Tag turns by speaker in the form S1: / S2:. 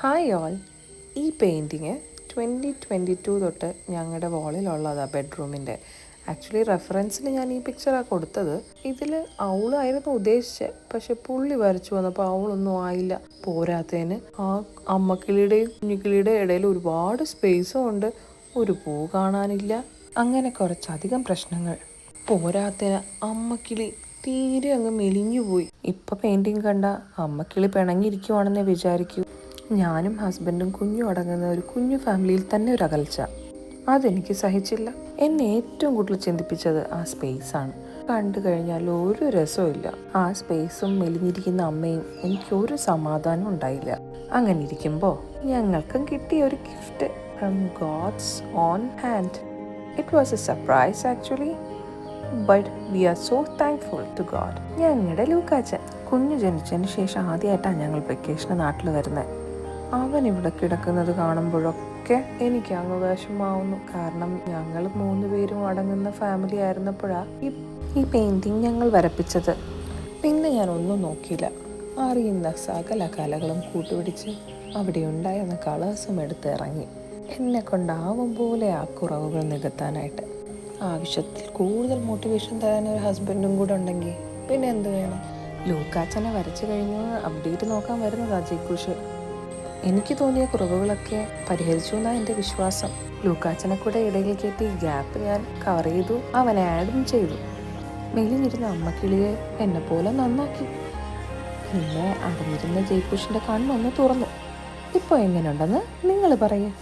S1: Hi all. ഈ painting 2022 തൊട്ട് ഞങ്ങളുടെ വാളിലുള്ളതാണ് ബെഡ്റൂമിൻ്റെ. ആക്ച്വലി റെഫറൻസിന് ഞാൻ ഈ പിക്ചറാണ് കൊടുത്തത്. ഇതിൽ അവളായിരുന്നു ഉദ്ദേശിച്ചത്, പക്ഷെ പുള്ളി വരച്ചു വന്നപ്പോൾ അവളൊന്നും ആയില്ല. പോരാത്തതിന് ആ അമ്മക്കിളിയുടെയും കുഞ്ഞിക്കിളിയുടെയും ഇടയിൽ ഒരുപാട് സ്പേസും ഉണ്ട്, ഒരു പൂ കാണാനില്ല. അങ്ങനെ കുറച്ചധികം പ്രശ്നങ്ങൾ. പോരാത്തതിന് അമ്മക്കിളി തീരെ അങ്ങ് മെലിഞ്ഞുപോയി. ഇപ്പം പെയിൻറ്റിങ് കണ്ട അമ്മക്കിളി പിണങ്ങിയിരിക്കുവാണെന്നേ വിചാരിക്കൂ. ഞാനും ഹസ്ബൻഡും കുഞ്ഞും അടങ്ങുന്ന ഒരു കുഞ്ഞു ഫാമിലിയിൽ തന്നെ ഒരു അകൽച്ച. അതെനിക്ക് സഹിച്ചില്ല. എന്നെ ഏറ്റവും കൂടുതൽ ചിന്തിപ്പിച്ചത് ആ സ്പേസാണ്. കണ്ടു കഴിഞ്ഞാൽ ഒരു രസമില്ല. ആ സ്പേസും മെലിഞ്ഞിരിക്കുന്ന അമ്മയും എനിക്കൊരു സമാധാനം ഉണ്ടായില്ല. അങ്ങനെ ഇരിക്കുമ്പോൾ ഞങ്ങൾക്കും കിട്ടിയ ഒരു gift from God's own hand. It was a surprise actually, but we are so thankful to God. ഞങ്ങളുടെ ലൂക്കാച്ചൻ കുഞ്ഞു ജനിച്ചതിന് ശേഷം ആദ്യമായിട്ടാണ് ഞങ്ങൾ വെക്കേഷന് നാട്ടിൽ വരുന്നത്. അവൻ ഇവിടെ കിടക്കുന്നത് കാണുമ്പോഴൊക്കെ എനിക്ക് അങ്ങ് വിഷമാവുന്നു. കാരണം ഞങ്ങൾ 3 പേരും അടങ്ങുന്ന ഫാമിലി ആയിരുന്നപ്പോഴാണ് ഈ പെയിൻറ്റിങ് ഞങ്ങൾ വരപ്പിച്ചത്. പിന്നെ ഞാൻ ഒന്നും നോക്കിയില്ല. അറിയുന്ന സകല കലകളും കൂട്ടുപിടിച്ച് അവിടെ ഉണ്ടായിരുന്ന കളേഴ്സും എടുത്ത് ഇറങ്ങി. എന്നെ കൊണ്ടാവും പോലെ ആ കുറവുകൾ നികത്താനായിട്ട്. ആവശ്യത്തിൽ കൂടുതൽ മോട്ടിവേഷൻ തരാൻ ഒരു ഹസ്ബൻഡും കൂടെ ഉണ്ടെങ്കിൽ പിന്നെ എന്ത് വേണം. ലൂക്കാച്ചനെ വരച്ചു കഴിഞ്ഞ് അപ്ഡേറ്റ് നോക്കാൻ വരുന്നതാ ജയ്ക്കുഷ്. എനിക്ക് തോന്നിയ കുറവുകളൊക്കെ പരിഹരിച്ചു എന്നാണ് എൻ്റെ വിശ്വാസം. ലൂക്കാച്ചനെ കൂടെ ഇടയിൽ കയറ്റി ഗ്യാപ്പ് ഞാൻ കവർ ചെയ്തു, അവനെ ആഡും ചെയ്തു. മെലിഞ്ഞിരുന്ന അമ്മക്കിളിയെ എന്നെ പോലെ നന്നാക്കി. പിന്നെ അടഞ്ഞിരുന്ന ജയ്ക്കുഷിൻ്റെ കണ്ണൊന്ന് തുറന്നു. ഇപ്പോൾ എങ്ങനെയുണ്ടെന്ന് നിങ്ങൾ പറയുക.